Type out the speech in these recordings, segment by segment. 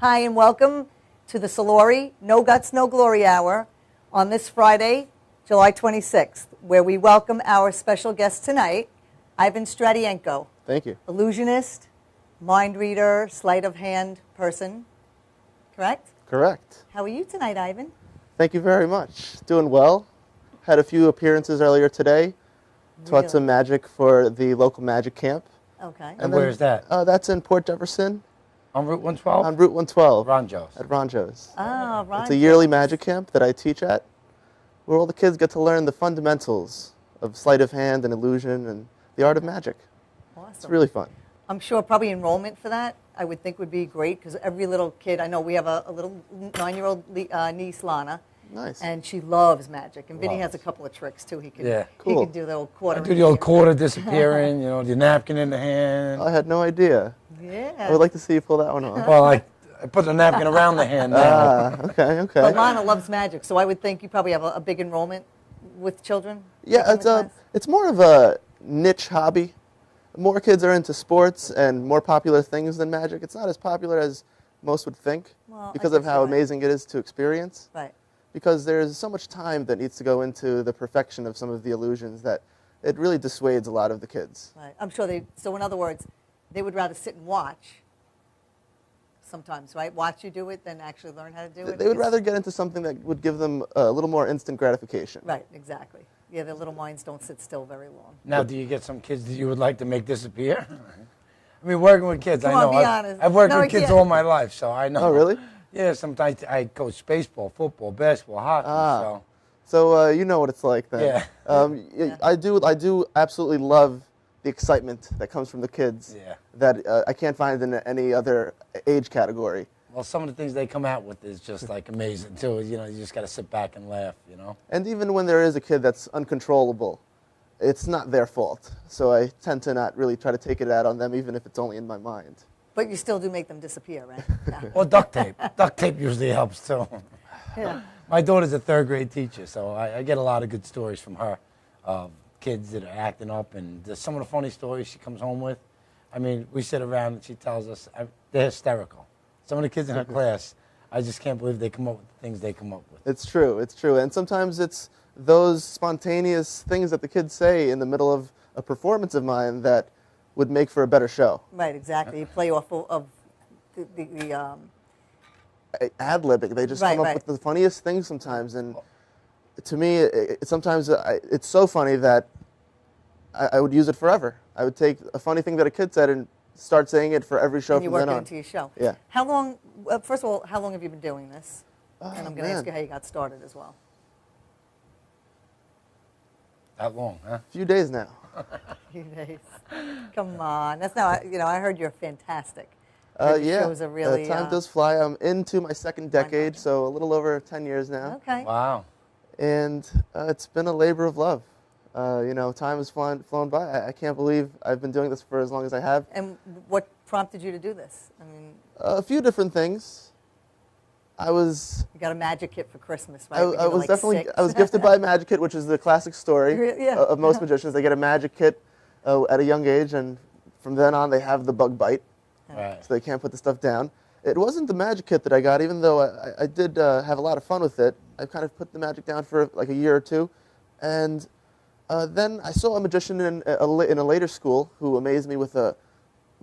Hi, and welcome to the Soluri No Guts, No Glory Hour on this Friday, July 26th, where we welcome our special guest tonight, Ivan Stradienko. Thank you. Illusionist, mind reader, sleight of hand person. Correct? Correct. How are you tonight, Ivan? Thank you very much. Doing well. Had a few appearances earlier today. Taught some magic for the local magic camp. Okay. And where is that? That's in Port Jefferson. On Route 112? On Route 112. Ronjo's. At Ronjo's. Ah, Ronjo's. It's a yearly magic camp that I teach at, where all the kids get to learn the fundamentals of sleight of hand and illusion and the art of magic. Awesome. It's really fun. I'm sure probably enrollment for that, I would think would be great, because every little kid, I know we have a little 9-year-old niece, Lana. Nice. And she loves magic. And Vinny has a couple of tricks, too. He can, Yeah. he Cool. can do the old quarter. I do the old quarter disappearing, the napkin in the hand. I had no idea. Yeah. I would like to see you pull that one off. Well, I put the napkin around the hand now. Okay. But Lana loves magic, so I would think you probably have a big enrollment with children. Yeah, taking the class. it's more of a niche hobby. More kids are into sports and more popular things than magic. It's not as popular as most would think because of how amazing it is to experience. Right. Because there's so much time that needs to go into the perfection of some of the illusions that it really dissuades a lot of the kids. Right. I'm sure so in other words, they would rather sit and watch sometimes, right? Watch you do it than actually learn how to do it. They would rather get into something that would give them a little more instant gratification. Right, exactly. Yeah, their little minds don't sit still very long. Now, do you get some kids that you would like to make disappear? I mean, working with kids, Come I know. on, be honest. I've worked No, with kids yeah. all my life, so I know. Oh, really? Yeah, sometimes I coach baseball, football, basketball, hockey, So you know what it's like then. Yeah. I do absolutely love the excitement that comes from the kids that I can't find in any other age category. Well, some of the things they come out with is just like amazing too. You just got to sit back and laugh. And even when there is a kid that's uncontrollable, it's not their fault. So I tend to not really try to take it out on them, even if it's only in my mind. But you still do make them disappear, right? Yeah. Or duct tape. Duct tape usually helps too. Yeah. My daughter's a third-grade teacher, so I get a lot of good stories from her of kids that are acting up, and some of the funny stories she comes home with. I mean, we sit around and she tells us they're hysterical. Some of the kids in her class, I just can't believe they come up with the things they come up with. It's true, and sometimes it's those spontaneous things that the kids say in the middle of a performance of mine that would make for a better show. Right, exactly. You play off of the ad-libbing. They just come up with the funniest things sometimes, and to me, sometimes it's so funny that I would use it forever. I would take a funny thing that a kid said and start saying it for every show and you from work then it on. into your show. Yeah. How long, first of all, how long have you been doing this? And I'm going to ask man. you how you got started as well. That long, huh? A few days now. Few days. Come on. That's not, I heard you're fantastic. The shows are really... time does fly. I'm into my second decade, so a little over 10 years now. Okay. Wow. And it's been a labor of love. Time has flown by. I can't believe I've been doing this for as long as I have. And what prompted you to do this? I mean... A few different things. You got a magic kit for Christmas, right? I was gifted by a magic kit, which is the classic story of most magicians. They get a magic kit at a young age, and from then on they have the bug bite, Right. so they can't put the stuff down. It wasn't the magic kit that I got, even though I did have a lot of fun with it. I kind of put the magic down for like a year or two, and then I saw a magician in a later school who amazed me with a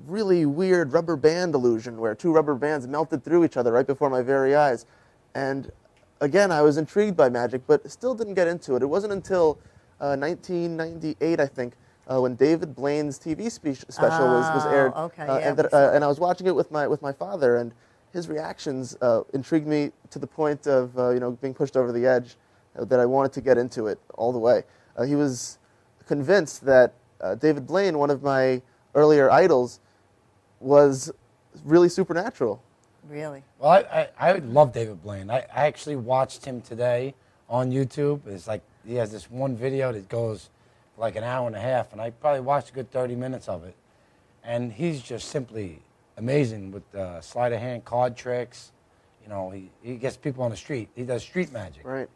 really weird rubber band illusion where two rubber bands melted through each other right before my very eyes. And again, I was intrigued by magic, but still didn't get into it. It wasn't until 1998, I think, when David Blaine's TV special was aired. Okay, and I was watching it with my father, and his reactions intrigued me to the point of being pushed over the edge, that I wanted to get into it all the way. He was convinced that David Blaine, one of my earlier idols, was really supernatural. Really? Well, I love David Blaine. I actually watched him today on YouTube. It's like he has this one video that goes like an hour and a half, and I probably watched a good 30 minutes of it. And he's just simply amazing with sleight of hand card tricks. He gets people on the street. He does street magic. Right.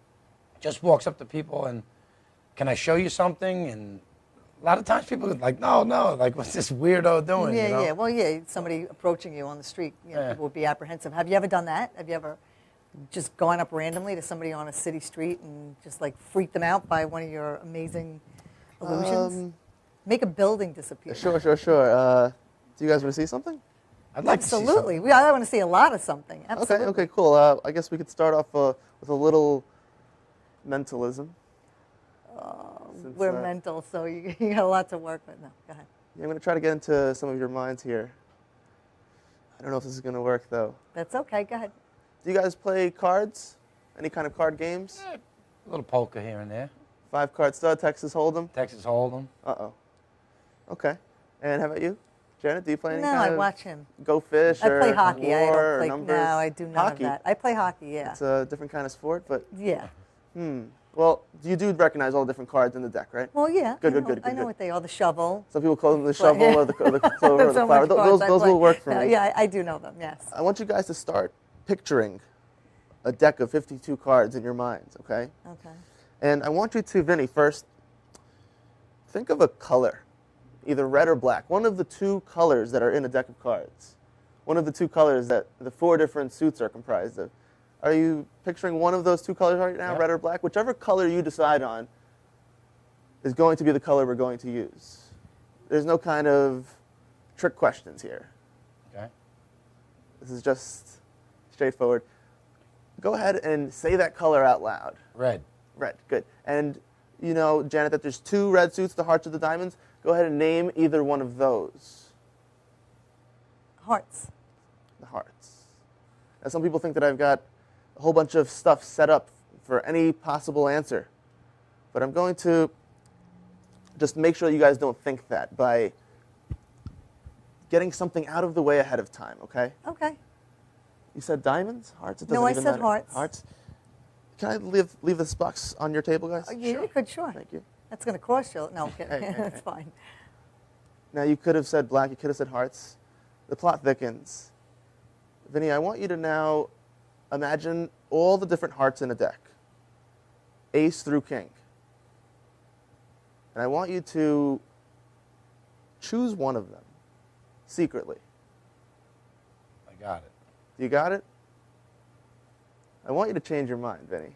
Just walks up to people and, can I show you something? And A lot of times people are like, no, like what's this weirdo doing? Yeah, you know? yeah. Well, yeah, somebody approaching you on the street, people would be apprehensive. Have you ever done that? Have you ever just gone up randomly to somebody on a city street and just like freaked them out by one of your amazing illusions? Make a building disappear. Sure. Do you guys want to see something? I'd like to see Absolutely. something. I want to see a lot of something. Absolutely. Okay, cool. I guess we could start off with a little mentalism. Since, We're mental, so you got a lot to work with. No, go ahead. Yeah, I'm going to try to get into some of your minds here. I don't know if this is going to work, though. That's okay. Go ahead. Do you guys play cards? Any kind of card games? A little poker here and there. 5-card stud, Texas Hold'em? Texas Hold'em. Uh-oh. Okay. And how about you? Janet, do you play any No, kind I of watch him. Go Fish I or play hockey. War I don't or play. numbers? No, I do none Hockey. of that. I play hockey. Yeah. It's a different kind of sport, but Yeah. well, you do recognize all the different cards in the deck, right? Well, yeah. Good. I know what they are. The shovel. Some people call them the shovel or the clover or the So flower. much cards I Those play. will work for No, me. Yeah, I do know them. Yes. I want you guys to start picturing a deck of 52 cards in your minds, okay? Okay. And I want you to, Vinny, first think of a color, either red or black. One of the two colors that are in a deck of cards. One of the two colors that the 4 different suits are comprised of. Are you picturing one of those two colors right now, Yeah. red or black? Whichever color you decide on is going to be the color we're going to use. There's no kind of trick questions here. Okay. This is just straightforward. Go ahead and say that color out loud. Red. Red, good. And you know, Janet, that there's 2 red suits, the hearts or the diamonds. Go ahead and name either one of those. Hearts. The hearts. Now, some people think that I've got a whole bunch of stuff set up for any possible answer. But I'm going to just make sure you guys don't think that by getting something out of the way ahead of time, okay? Okay. You said diamonds? Hearts? It doesn't No, I even said matter. hearts. Hearts? Can I leave this box on your table, guys? Yeah, you could, sure. Thank you. That's going to cost you. No, I'm kidding. Hey. That's fine. Now, you could have said black. You could have said hearts. The plot thickens. Vinny, I want you to now imagine all the different hearts in a deck, ace through king. And I want you to choose one of them secretly. I got it. You got it? I want you to change your mind, Vinny.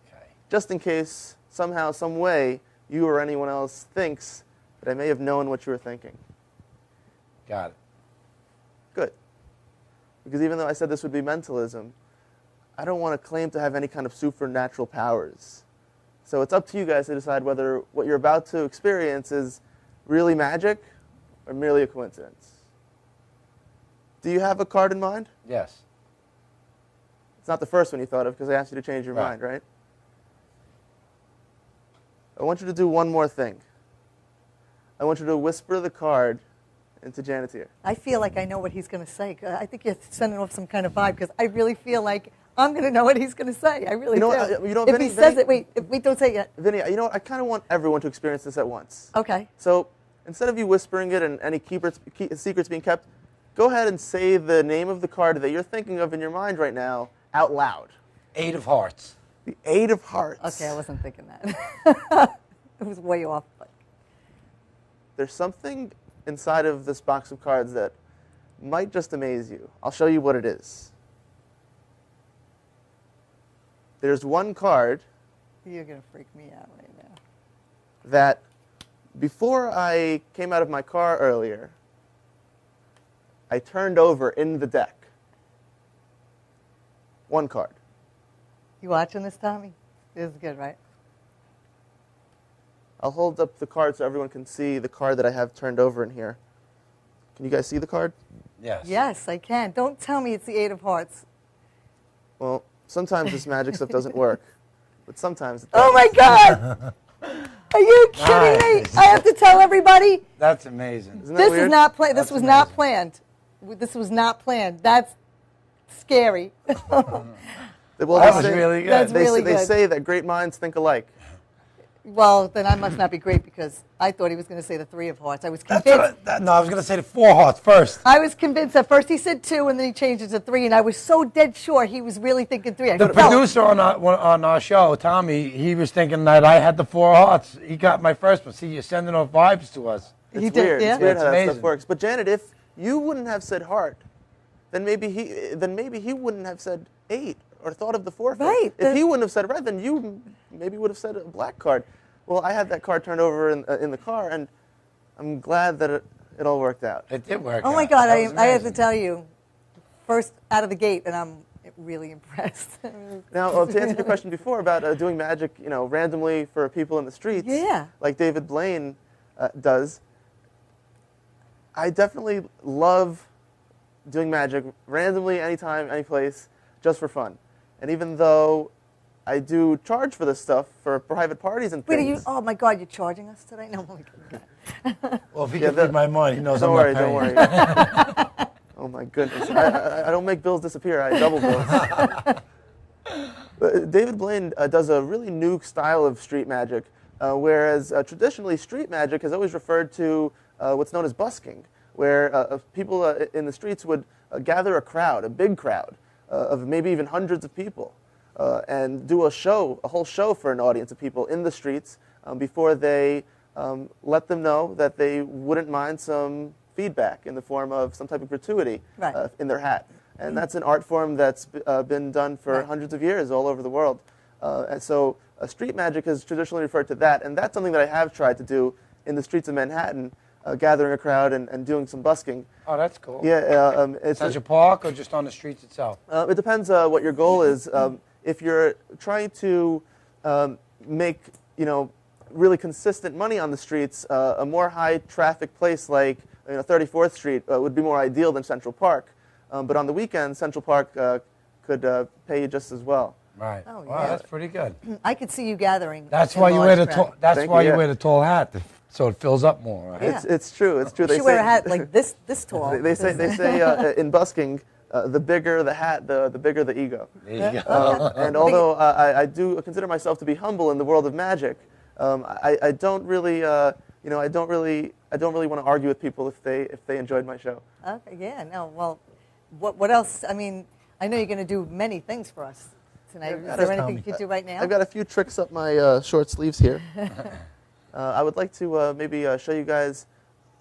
Okay. Just in case, somehow, some way, you or anyone else thinks that I may have known what you were thinking. Got it. Good. Because even though I said this would be mentalism, I don't want to claim to have any kind of supernatural powers. So it's up to you guys to decide whether what you're about to experience is really magic or merely a coincidence. Do you have a card in mind? Yes. It's not the first one you thought of because I asked you to change your Right. mind, right? I want you to do one more thing. I want you to whisper the card into Janet's ear. I feel like I know what he's going to say. I think you're sending off some kind of vibe because I really feel like I'm going to know what he's going to say. I really You know do. what, you know, if Vinny- he says Vinny- it, wait, don't say it yet. Vinny, you know what? I kind of want everyone to experience this at once. Okay. So instead of you whispering it and any secrets being kept, go ahead and say the name of the card that you're thinking of in your mind right now out loud. 8 of hearts. The 8 of hearts. Okay, I wasn't thinking that. It was way off. But There's something inside of this box of cards that might just amaze you. I'll show you what it is. There's one card you're going to freak me out right now. that before I came out of my car earlier, I turned over in the deck. One card. You watching this, Tommy? This is good, right? I'll hold up the card so everyone can see the card that I have turned over in here. Can you guys see the card? Yes. Yes, I can. Don't tell me it's the 8 of hearts. Well, sometimes this magic stuff doesn't work, but sometimes it does. Oh, my God. Are you kidding me? Nice. I have to tell everybody? That's amazing. Isn't that This weird? is not planned. This That's was not amazing. planned. This was not planned. That's scary. Well, That they was say- really good. That's They, really they good. say that great minds think alike. Well, then I must not be great because I thought he was going to say the 3 of hearts. I was That's convinced. no, I was going to say the 4 hearts first. I was convinced at first he said 2 and then he changed it to 3, and I was so dead sure he was really thinking 3. The producer on our show, Tommy, he was thinking that I had the 4 hearts. He got my first one. See, you're sending off vibes to us. It's He did, weird. yeah? It's weird It's how that amazing. stuff works. But Janet, if you wouldn't have said heart, then maybe he wouldn't have said 8 or thought of the 4. Right. If he wouldn't have said red, then you maybe would have said a black card. Well, I had that card turned over in the car, and I'm glad that it all worked out. It did work. Oh my out. God, That was I have to amazing. tell you, first out of the gate, and I'm really impressed. Now, to answer your question before about doing magic, randomly for people in the streets, Yeah. like David Blaine does, I definitely love doing magic randomly, anytime, any place, just for fun. And even though I do charge for this stuff for private parties and Wait, things. oh my God, you're charging us today? No, my God. Well, if he Yeah, can the- read my mind, he knows Don't I'm worry, not don't paying. worry. Oh my goodness. I don't make bills disappear, I double bills. But David Blaine does a really new style of street magic, whereas traditionally street magic has always referred to what's known as busking, where people in the streets would gather a crowd, a big crowd, of maybe even hundreds of people, and do a whole show for an audience of people in the streets before they let them know that they wouldn't mind some feedback in the form of some type of gratuity Right. in their hat. And that's an art form that's been done for Right. hundreds of years all over the world. And so street magic has traditionally referred to that, and that's something that I have tried to do in the streets of Manhattan, gathering a crowd and doing some busking. Oh, that's cool. Yeah, it's Central Park or just on the streets itself? it depends what your goal is. If you're trying to make really consistent money on the streets, a more high traffic place like 34th Street would be more ideal than Central Park. But on the weekend, Central Park could pay you just as well. Right. Oh, Wow, yeah. that's pretty good. I could see you gathering. That's in why you large wear the crowd. tall. That's Thank why you, you yeah. wear the tall hat, so it fills up more. Right? Yeah. It's true. It's true. You should wear a hat like this tall. They say in busking, the bigger the hat, the bigger the ego. There you go. And although I do consider myself to be humble in the world of magic, I don't really I don't really want to argue with people if they enjoyed my show. Okay, yeah, no, well, what else? I mean, I know you're going to do many things for us tonight. Is Yeah, there just anything you could do right now? I've got a few tricks up my short sleeves here. I would like to maybe show you guys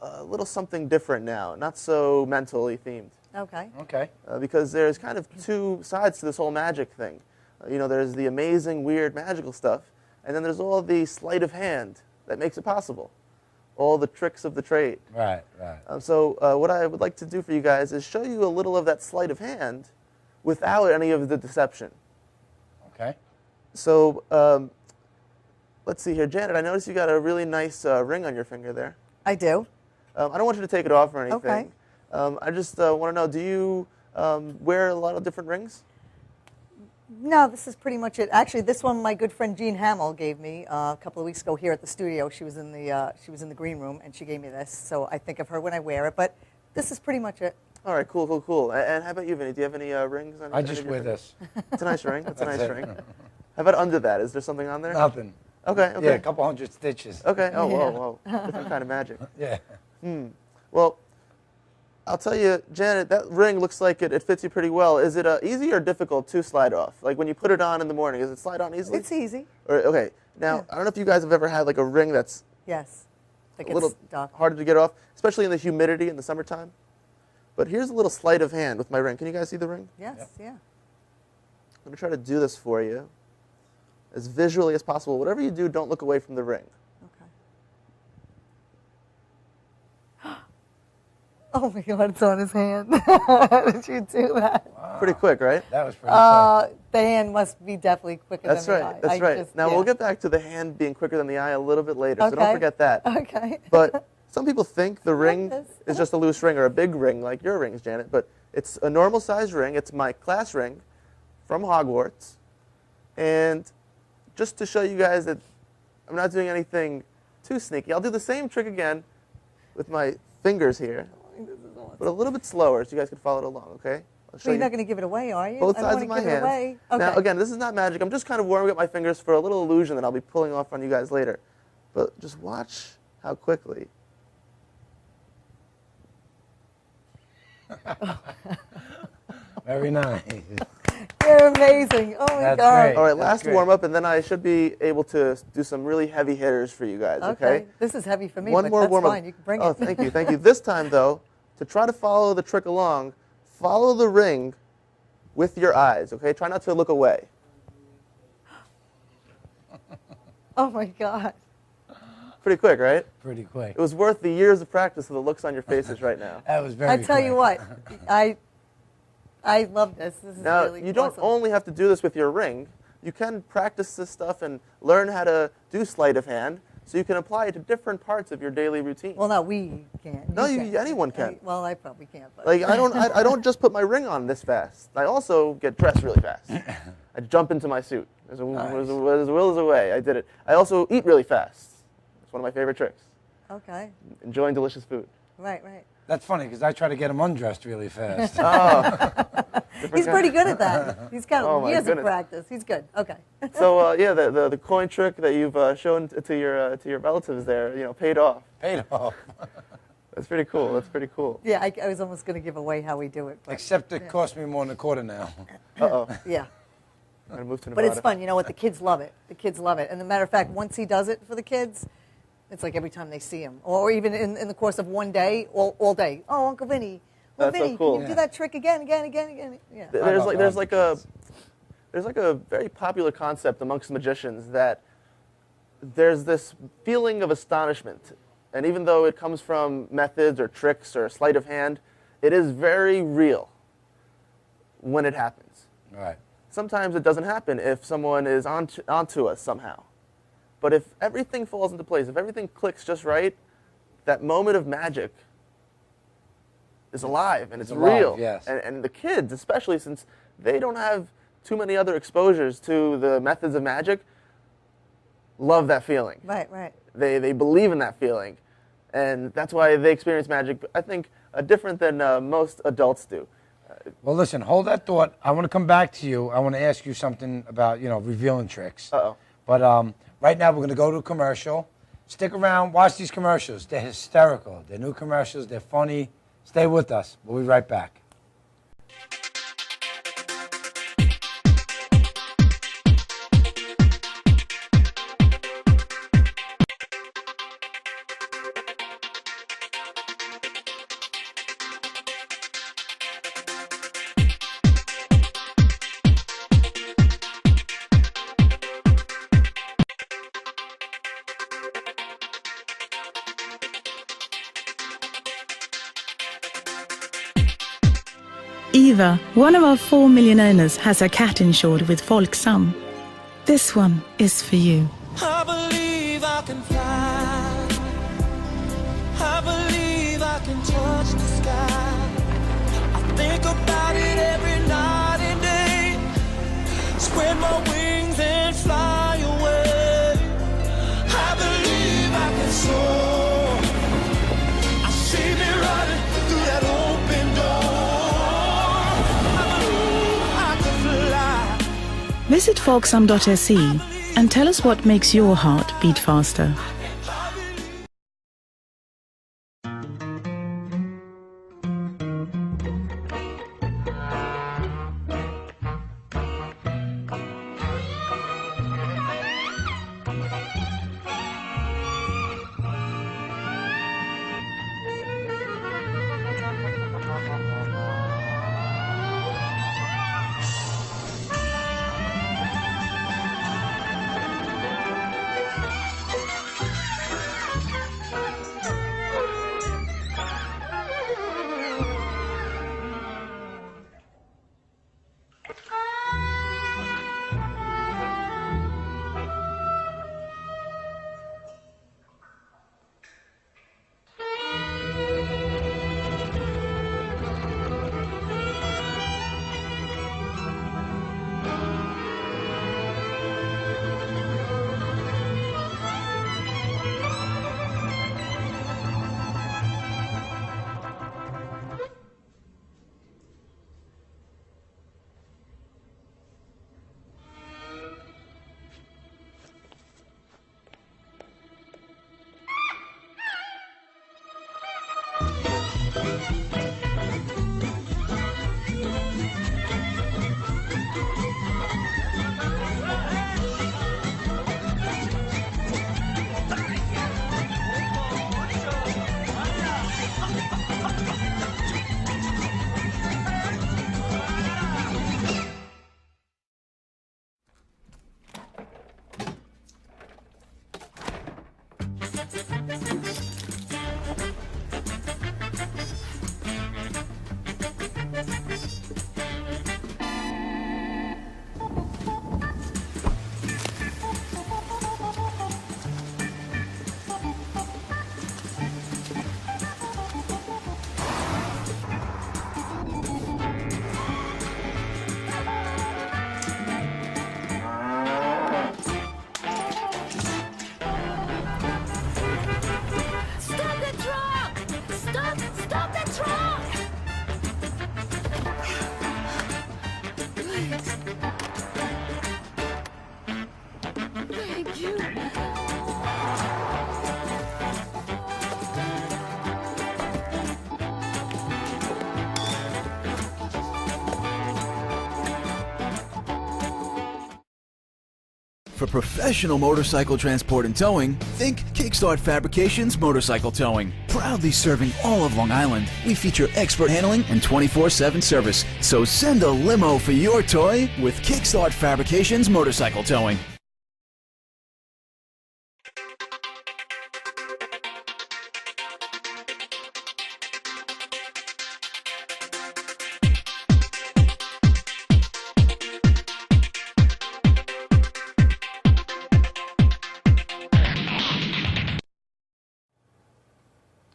a little something different now, not so mentally themed. Okay. Okay. Because there's kind of two sides to this whole magic thing. There's the amazing, weird, magical stuff, and then there's all the sleight of hand that makes it possible, all the tricks of the trade. Right. Right. So what I would like to do for you guys is show you a little of that sleight of hand without any of the deception. Okay. So let's see here. Janet, I noticed you got a really nice ring on your finger there. I do. I don't want you to take it off or anything. Okay. I just want to know, do you wear a lot of different rings? No, this is pretty much it. Actually, this one my good friend Jean Hamill gave me a couple of weeks ago here at the studio. She was in the green room and she gave me this. So I think of her when I wear it. But this is pretty much it. All right, cool. And how about you, Vinny? Do you have any rings on I any just of your wear fingers? this. It's a nice ring. It's a That's nice it. ring. How about under that? Is there something on there? Nothing. Okay. Yeah, a couple hundred stitches. Okay. Oh, Yeah. whoa. Different kind of magic. Yeah. Well, I'll tell you, Janet, that ring looks like it fits you pretty well. Is it easy or difficult to slide off? Like when you put it on in the morning, does it slide on easily? It's easy. Okay. Now, Yeah. I don't know if you guys have ever had like a ring that's Yes. Like a little it's dark. harder to get off, especially in the humidity in the summertime. But here's a little sleight of hand with my ring. Can you guys see the ring? Yes. Yep. Yeah. I'm going to try to do this for you as visually as possible. Whatever you do, don't look away from the ring. Okay. Oh my God! It's on his hand. How did you do that? Pretty quick, right? That was pretty quick. The hand must be definitely quicker That's than the right. eye. That's I right. just- Now, yeah. we'll get back to the hand being quicker than the eye a little bit later, so don't Okay. forget that. Okay. But some people think the ring this. is just a loose ring or a big ring like your rings, Janet, but it's a normal size ring. It's my class ring from Hogwarts. And just to show you guys that I'm not doing anything too sneaky, I'll do the same trick again with my fingers here, but a little bit slower so you guys can follow it along, okay? I'll show Well, you're you not going to give it away, are you? both I don't sides want of to my give it hand. away. Okay. Now, again, this is not magic. I'm just kind of warming up my fingers for a little illusion that I'll be pulling off on you guys later. But just watch how quickly. Very nice. You're amazing. Oh, my That's God. great. All right, That's last great. warm up, and then I should be able to do some really heavy hitters for you guys, okay? This is heavy for me, One but more that's warm up. fine. You can bring Oh, it. thank you, thank you. This time, though, to try to follow the trick along, follow the ring with your eyes, okay? Try not to look away. Oh, my God. Pretty quick, right? Pretty quick. It was worth the years of practice of the looks on your faces right now. That was very I tell you quick. what, I love this. This is Now, really you don't awesome. only have to do this with your ring. You can practice this stuff and learn how to do sleight of hand so you can apply it to different parts of your daily routine. Well, no, we can't. No, You can't. anyone can. Well, I probably can't. But. Like, I don't just put my ring on this fast. I also get dressed really fast. I jump into my suit. As will as a way, I did it. I also eat really fast. It's one of my favorite tricks. Okay. Enjoying delicious food. Right, right. That's funny because I try to get him undressed really fast. He's pretty good at that. He's got Oh, my years of goodness. practice. He's good. Okay. So yeah, the coin trick that you've shown to your relatives there, paid off. Paid off. That's pretty cool. That's pretty cool. Yeah, I was almost going to give away how we do it. But, Except it cost me more than a quarter now. Uh-oh. yeah. I'm gonna move to But Nevada. it's fun. You know what? The kids love it. The kids love it. And as a matter of fact, once he does it for the kids, it's like every time they see him. Or even in the course of one day, all day. Oh, Uncle Vinny. Well, That's so Vinny, cool. can you do that trick again? Yeah. There's love like a very popular concept amongst magicians that there's this feeling of astonishment, and even though it comes from methods or tricks or sleight of hand, it is very real when it happens. Right. Sometimes it doesn't happen if someone is onto us somehow, but if everything falls into place, if everything clicks just right, that moment of magic is alive and it's alive, real. yes. And the kids, especially since they don't have too many other exposures to the methods of magic, love that feeling. Right, right. They believe in that feeling. And that's why they experience magic, I think, different than most adults do. Well, listen, hold that thought. I want to come back to you. I want to ask you something about, revealing tricks. Uh-oh. But right now we're going to go to a commercial. Stick around. Watch these commercials. They're hysterical. They're new commercials. They're funny. Stay with us. We'll be right back. Eva, one of our 4 million owners, has her cat insured with Folksam. This one is for you. I believe I can fly. I believe I can touch the sky. I think about it every night and day. Spread my wings and fly away. I believe I can soar. I see me running through that open door. I believe I can fly. Visit folksam.se and tell us what makes your heart beat faster. Stop the truck! Stop the truck! Please. Thank you. For professional motorcycle transport and towing, think Kickstart Fabrications Motorcycle Towing. Proudly serving all of Long Island, we feature expert handling and 24/7 service. So send a limo for your toy with Kickstart Fabrications Motorcycle Towing.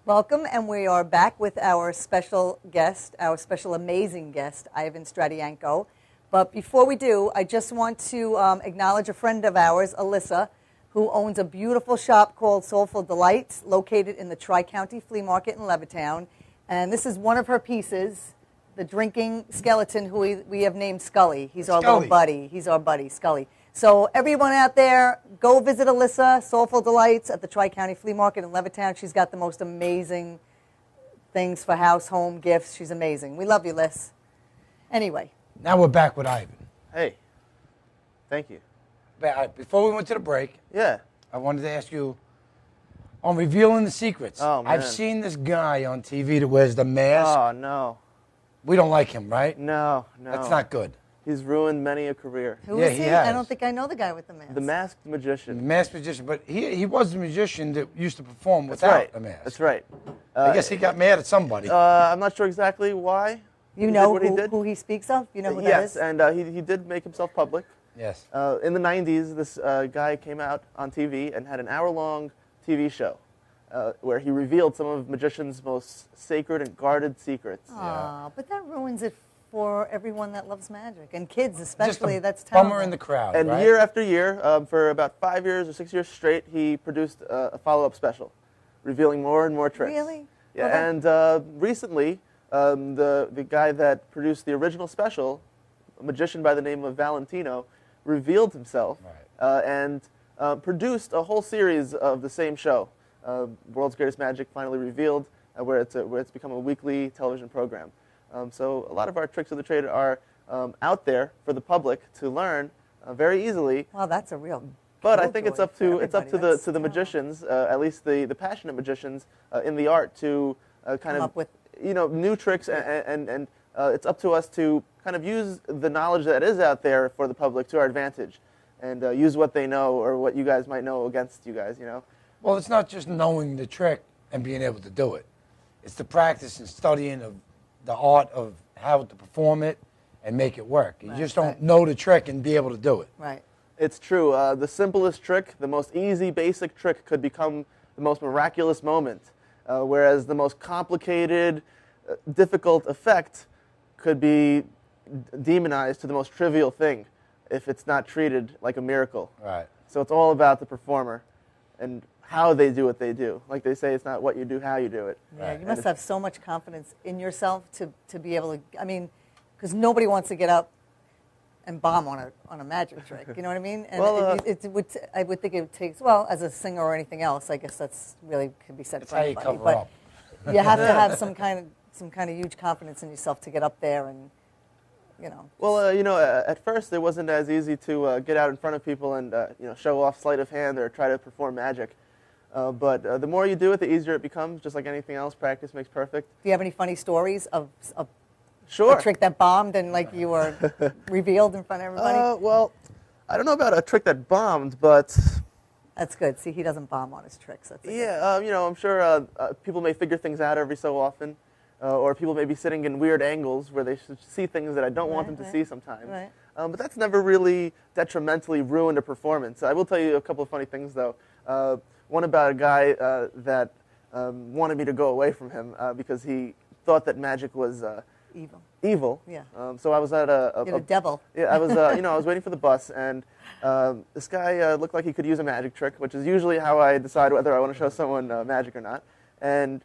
Welcome, and we are back with our special guest, our special amazing guest, Ivan Stradianko. But before we do, I just want to acknowledge a friend of ours, Alyssa, who owns a beautiful shop called Soulful Delights, located in the Tri-County Flea Market in Levittown. And this is one of her pieces, the drinking skeleton who we have named Scully. He's our little buddy. He's our buddy, Scully. So everyone out there, go visit Alyssa, Soulful Delights at the Tri-County Flea Market in Levittown. She's got the most amazing things for house, home, gifts. She's amazing. We love you, Liz. Anyway. Now we're back with Ivan. Hey, thank you. Before we went to the break, Yeah. I wanted to ask you on revealing the secrets. Oh, man. I've seen this guy on TV that wears the mask. Oh, no. We don't like him, right? No. That's not good. He's ruined many a career. Who Yeah, is he he? has. I don't think I know the guy with the mask. The Masked The Magician. masked magician, but he was a magician that used to perform That's without right. a mask. That's right. I guess he got mad at somebody. I'm not sure exactly why. You he know did what he did. who he speaks of? You know who that Yes, is? and he did make himself public. Yes. In the 90s, this guy came out on TV and had an hour-long TV show where he revealed some of magicians' most sacred and guarded secrets. Aw, but that ruins it for everyone that loves magic, and kids Just especially. a That's terrible. bummer in the crowd, And right? year after year, for about 5 years or 6 years straight, he produced a follow-up special, revealing more and more tricks. Really? Yeah, Well, that- and recently, the guy that produced the original special, a magician by the name of Valentino, revealed himself and produced a whole series of the same show, World's Greatest Magic Finally Revealed, where it's become a weekly television program. So a lot of our tricks of the trade are out there for the public to learn very easily. Wow, that's a real. But I killjoy think it's up for to everybody. the That's magicians, at least the passionate magicians in the art, to kind Come of up with- new tricks, and it's up to us to kind of use the knowledge that is out there for the public to our advantage, and use what they know or what you guys might know against you guys. Well, it's not just knowing the trick and being able to do it. It's the practice and studying of the art of how to perform it and make it work. You just don't know the trick and be able to do it. Right. It's true. The simplest trick, the most easy, basic trick could become the most miraculous moment, whereas the most complicated, difficult effect could be demonized to the most trivial thing if it's not treated like a miracle. Right. So it's all about the performer and how they do what they do. Like they say, it's not what you do, how you do it. Yeah, Right. you must have so much confidence in yourself to be able to. I mean, because nobody wants to get up and bomb on a magic trick. You know what I mean? And Well, I would think it takes, well, as a singer or anything else, I guess that's really could be said It's for how you anybody. cover but up. you have to have some kind of huge confidence in yourself to get up there and, you know. Well, at first it wasn't as easy to get out in front of people and show off sleight of hand or try to perform magic. But the more you do it, the easier it becomes. Just like anything else, practice makes perfect. Do you have any funny stories of Sure. a trick that bombed and like you were revealed in front of everybody? Well, I don't know about a trick that bombed, but That's good. See, he doesn't bomb on his tricks. That's a good Yeah, I'm sure people may figure things out every so often, or people may be sitting in weird angles where they should see things that I don't want them to see sometimes. Right. But that's never really detrimentally ruined a performance. I will tell you a couple of funny things, though. One about a guy that wanted me to go away from him because he thought that magic was evil. Yeah. So I was at You're the devil. Yeah, I was I was waiting for the bus, and this guy looked like he could use a magic trick, which is usually how I decide whether I want to show someone magic or not. And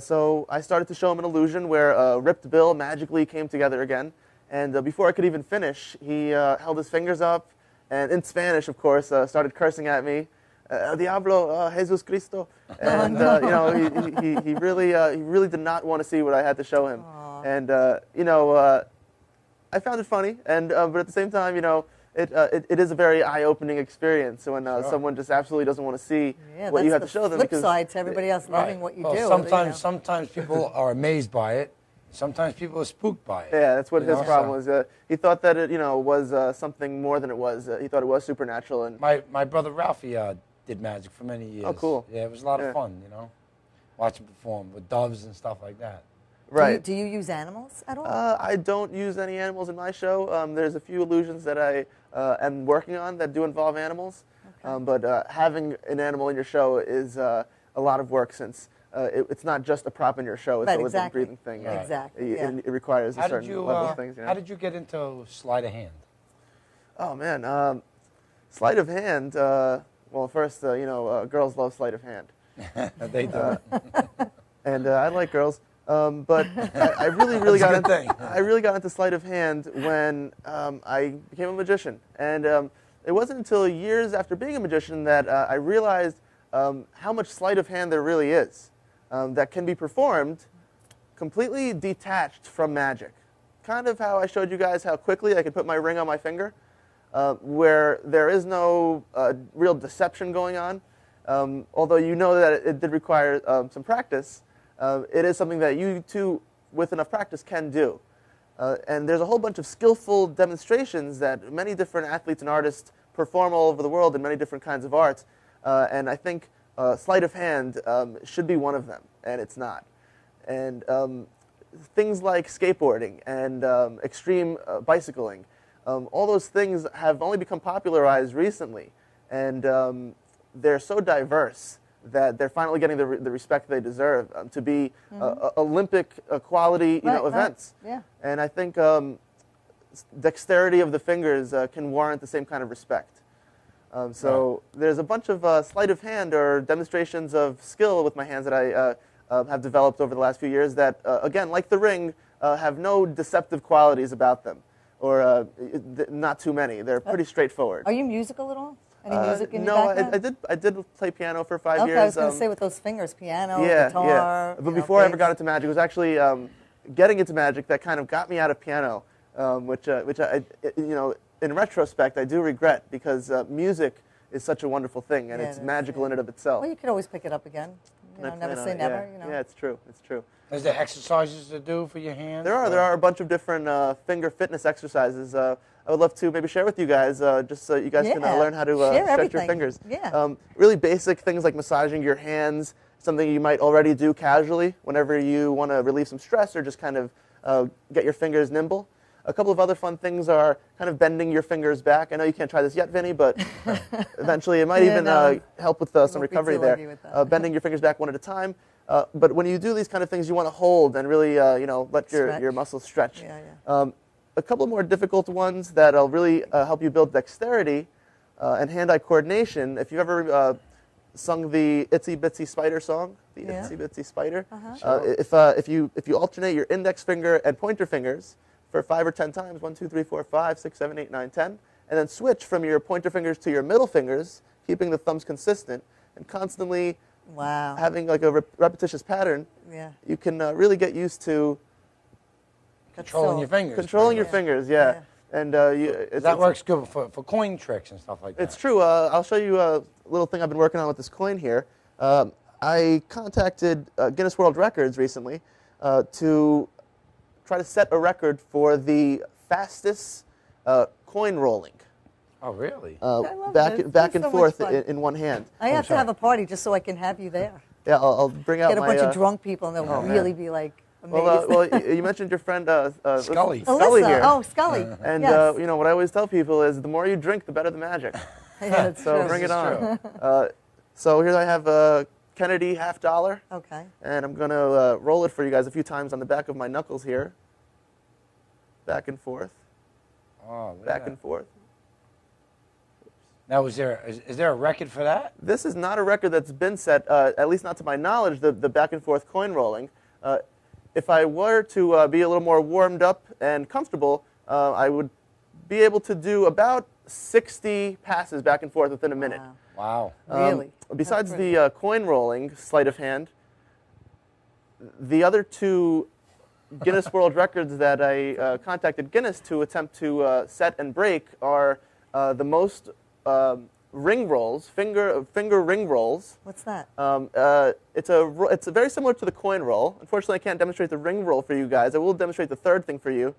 so I started to show him an illusion where ripped bill magically came together again. And before I could even finish, he held his fingers up, and in Spanish, of course, started cursing at me. El Diablo, Jesus Cristo, and he really did not want to see what I had to show him. Aww. And I found it funny, and but at the same time, it is a very eye-opening experience when someone just absolutely doesn't want to see what you have to show them. Flip side to everybody else loving what you do. Sometimes people are amazed by it. Sometimes people are spooked by it. Yeah, that's what his problem was. He thought that it was something more than it was. He thought it was supernatural. And my brother Ralphie did magic for many years. Oh, cool. Yeah, it was a lot of fun, watching perform with doves and stuff like that. Right. Do you use animals at all? I don't use any animals in my show. There's a few illusions that I am working on that do involve animals. Okay. But having an animal in your show is a lot of work since it's not just a prop in your show. It's a living, breathing thing. Right. Exactly. It requires a certain level of things. How did you get into sleight of hand? Oh, man. Sleight of hand, well, first, girls love sleight of hand. They do. And I like girls. But I really got into sleight of hand when I became a magician, and it wasn't until years after being a magician that I realized how much sleight of hand there really is that can be performed completely detached from magic. Kind of how I showed you guys how quickly I could put my ring on my finger, where there is no real deception going on. Although you know that it did require some practice. It is something that you too, with enough practice, can do. And there's a whole bunch of skillful demonstrations that many different athletes and artists perform all over the world in many different kinds of arts. And I think sleight of hand should be one of them, and it's not. And things like skateboarding and extreme bicycling, all those things have only become popularized recently. And they're so diverse that they're finally getting the respect they deserve to be Olympic quality events. Yeah. And I think dexterity of the fingers can warrant the same kind of respect. So there's a bunch of sleight of hand or demonstrations of skill with my hands that I have developed over the last few years that, again, like the ring, have no deceptive qualities about them, or not too many. They're pretty straightforward. Are you musical at all? Any music in your No, background? I did play piano for 5 years. Okay, I was going to say with those fingers, piano, guitar. Yeah. But before I ever got into magic, it was actually getting into magic that kind of got me out of piano, which I, in retrospect, I do regret because music is such a wonderful thing and it's magical in and of itself. Well, you could always pick it up again. Never say never. Yeah, it's true. It's true. Is there exercises to do for your hands? There are a bunch of different finger fitness exercises. I would love to maybe share with you guys, just so you guys can learn how to stretch your fingers. Yeah. Really basic things like massaging your hands, something you might already do casually whenever you want to relieve some stress or just kind of get your fingers nimble. A couple of other fun things are kind of bending your fingers back. I know you can't try this yet, Vinny, but eventually it might even help with some recovery there. Bending your fingers back one at a time. But when you do these kind of things, you want to hold and really, let your muscles stretch. A couple more difficult ones that'll really help you build dexterity and hand-eye coordination. If you've ever sung the Itsy Bitsy Spider song, the Itsy Bitsy Spider, if you alternate your index finger and pointer fingers for 5 or 10 times, 1, 2, 3, 4, 5, 6, 7, 8, 9, 10, and then switch from your pointer fingers to your middle fingers, keeping the thumbs consistent, and constantly having like a repetitious pattern, you can really get used to controlling your fingers. Controlling your fingers, And that works good for coin tricks and stuff like that. It's true. I'll show you a little thing I've been working on with this coin here. I contacted Guinness World Records recently to try to set a record for the fastest coin rolling. Oh, really? love back this. back This is and so forth much fun. in one hand. I have to sorry. have a party just so I can have you there. Yeah, I'll bring out Get a my. bunch of drunk people, and they'll man. really be like amazed. well, you mentioned your friend Scully. Scully Alyssa. here. Oh, Scully. And yes. you know what I always tell people is the more you drink, the better the magic. Yeah, that's So true. bring it is on. So here I have a Kennedy $50, Okay. and I'm gonna roll it for you guys a few times on the back of my knuckles here. Back and forth, Oh, look at back that. and forth. Now, is there a record for that? This is not a record that's been set, at least not to my knowledge, the back and forth coin rolling. If I were to be a little more warmed up and comfortable, I would be able to do about 60 passes back and forth within a minute. Wow. Wow. Really? Besides That's pretty- the coin rolling, sleight of hand, the other two Guinness World Records that I contacted Guinness to attempt to set and break are the most ring rolls, finger ring rolls. What's that? It's very similar to the coin roll. Unfortunately, I can't demonstrate the ring roll for you guys. I will demonstrate the third thing for you.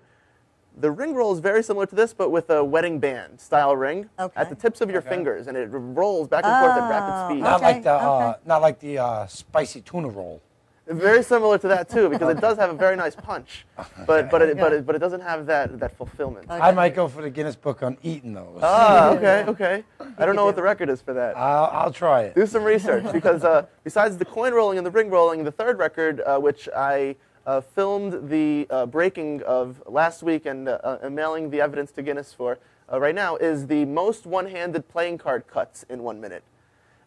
The ring roll is very similar to this, but with a wedding band style ring at the tips of your fingers, and it rolls back and forth at rapid speed. Not like the okay. not like the spicy tuna roll. Very similar to that too, because it does have a very nice punch, but it doesn't have that fulfillment. Okay. I might go for the Guinness Book on eating those. Ah, okay. I don't know what the record is for that. I'll try it. Do some research, because besides the coin rolling and the ring rolling, the third record, which I filmed the breaking of last week and mailing the evidence to Guinness for right now, is the most one-handed playing card cuts in 1 minute.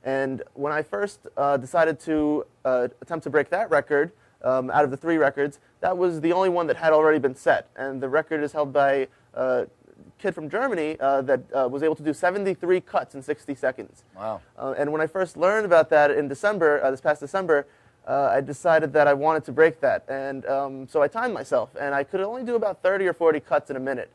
And when I first decided to attempt to break that record, out of the 3 records, that was the only one that had already been set. And the record is held by a kid from Germany that was able to do 73 cuts in 60 seconds. Wow. And when I first learned about that in December, this past December, I decided that I wanted to break that. And so I timed myself, and I could only do about 30 or 40 cuts in a minute.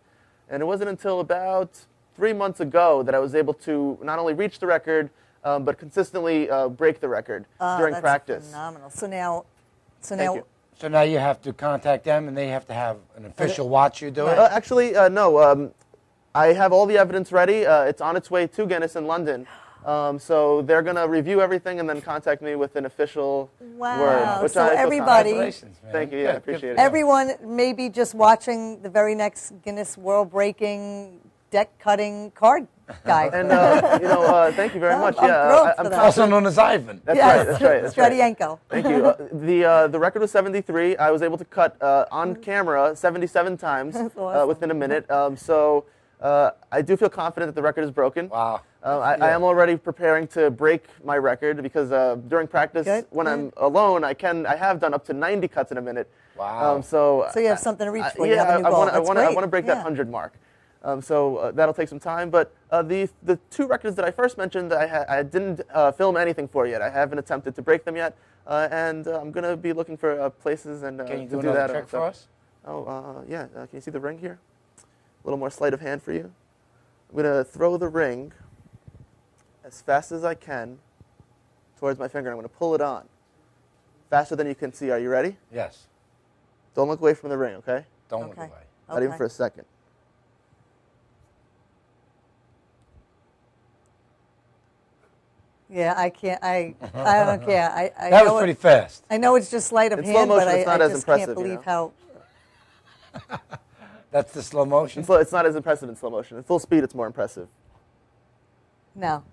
And it wasn't until about 3 months ago that I was able to not only reach the record, but consistently break the record during that's practice. Phenomenal. So now, Thank you. So now you have to contact them, and they have to have an official watch you do it. Actually, no. I have all the evidence ready. It's on its way to Guinness in London. So they're going to review everything and then contact me with an official wow. word. Which So I feel everybody, Congratulations, man. Thank you. Yeah, I appreciate it. everyone may be just watching the very next Guinness World Breaking deck cutting card guy. And thank you very much. I'm thrilled for I'm that. Also known as Ivan. That's yes, right. That's right. Stradienko. Thank you. The record was 73. I was able to cut on camera 77 times That's awesome. within a minute. So I do feel confident that the record is broken. Wow. I am already preparing to break my record because during practice, Good. when I'm alone, I have done up to 90 cuts in a minute. Wow. So you have something to reach for. You Yeah, have a new goal. That's I want great. to break that Yeah. 100 mark. So that'll take some time. But the 2 records that I first mentioned, I didn't film anything for yet. I haven't attempted to break them yet, and I'm going to be looking for places and Can you to do do another that. trick for us? Oh, yeah. Can you see the ring here? A little more sleight of hand for you. I'm going to throw the ring as fast as I can towards my finger. I'm going to pull it on faster than you can see. Are you ready? Yes. Don't look away from the ring, okay? Don't look Okay. away. Not even for a second. Yeah, I can't. I don't care. I That know was pretty fast. I know it's just sleight of In hand, slow motion, but it's not I as just impressive, can't you believe know? how. That's the slow motion. It's not as impressive in slow motion. In full speed, it's more impressive. No.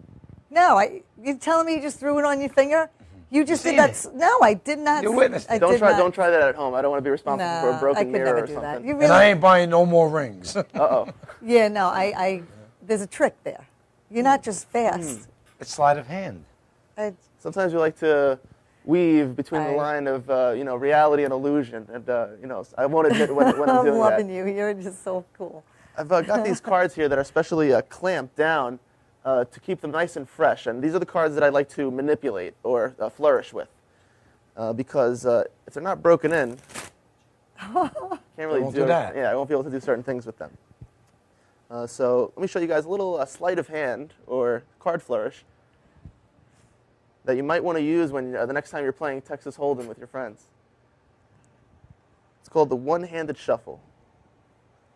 You telling me you just threw it on your finger? You just did seen that. it. No, I did not. You witnessed it. I Don't did try. not. Don't try that at home. I don't want to be responsible for a No, I broken could mirror never or do something. that. You And I really? ain't buying no more rings. Uh-oh. Yeah, no. I. There's a trick there. You're not just fast. It's sleight of hand. Sometimes we like to weave between the I- line of reality and illusion, and I won't admit when I'm I'm doing loving that. you. You're just so cool. I've got these cards here that are specially clamped down to keep them nice and fresh, and these are the cards that I like to manipulate or flourish with, because if they're not broken in, can't really won't do that. Yeah, I won't be able to do certain things with them. So let me show you guys a little sleight of hand or card flourish that you might want to use when the next time you're playing Texas Hold'em with your friends. It's called the one-handed shuffle.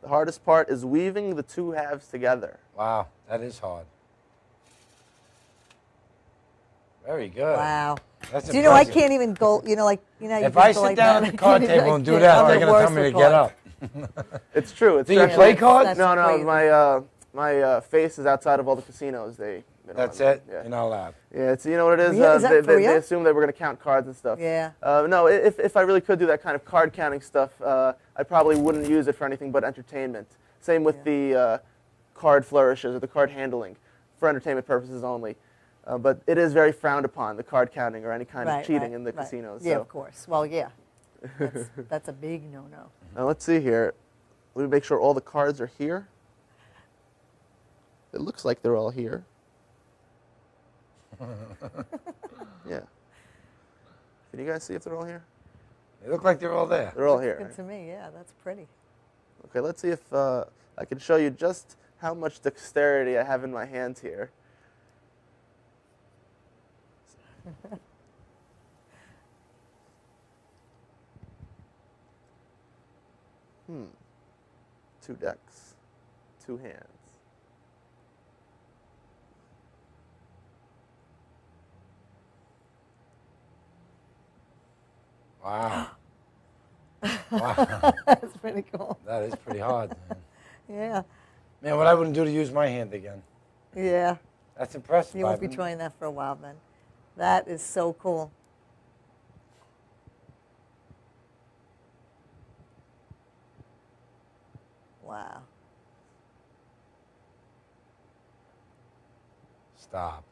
The hardest part is weaving the two halves together. Wow, that is hard. Very good. Wow. That's Do you know I impressive. can't even go? You know, like you know. You If just I go sit like down that. at the card I can't table and do even- that, I'm they're the going to worst tell me to with get cards. up. It's true. It's Do you actually- play cards? That's No, crazy. my face is outside of all the casinos. They don't That's let me- it? Yeah. You're not allowed. Yeah, it's, you know what it is? Really? Is that they, for they, real? they assume that we're going to count cards and stuff. Yeah. No, if I really could do that kind of card counting stuff, I probably wouldn't use it for anything but entertainment. Same with the card flourishes or the card handling, for entertainment purposes only. But it is very frowned upon, the card counting or any kind of cheating in the casinos. Yeah, so. of course. Well, yeah. That's a big no-no. Now let's see here. Let me make sure all the cards are here. It looks like they're all here. Yeah. Can you guys see if they're all here? They look like they're all there. They're all here. Good Right? to me. Yeah, that's pretty. Okay, let's see if I can show you just how much dexterity I have in my hands here. Two decks, two hands. Wow. Wow. That's pretty cool. That is pretty hard. Man. Yeah. Man, what I wouldn't do to use my hand again. Yeah. That's impressive. You won't be Ivan. trying that for a while then. That is so cool. Wow. Stop.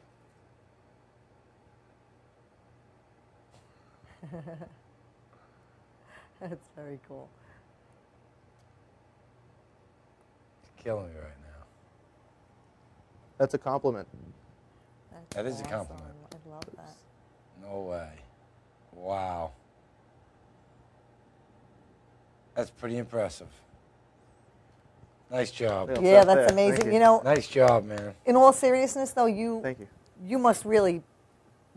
That's very cool. It's killing me right now. That's a compliment. That's That is a awesome. compliment. I love that. No way. Wow. That's pretty impressive. Nice job. Yeah. Yeah, Not that's bad. amazing. Thank You you. know, Nice job, man. in all seriousness though, Thank you. you must really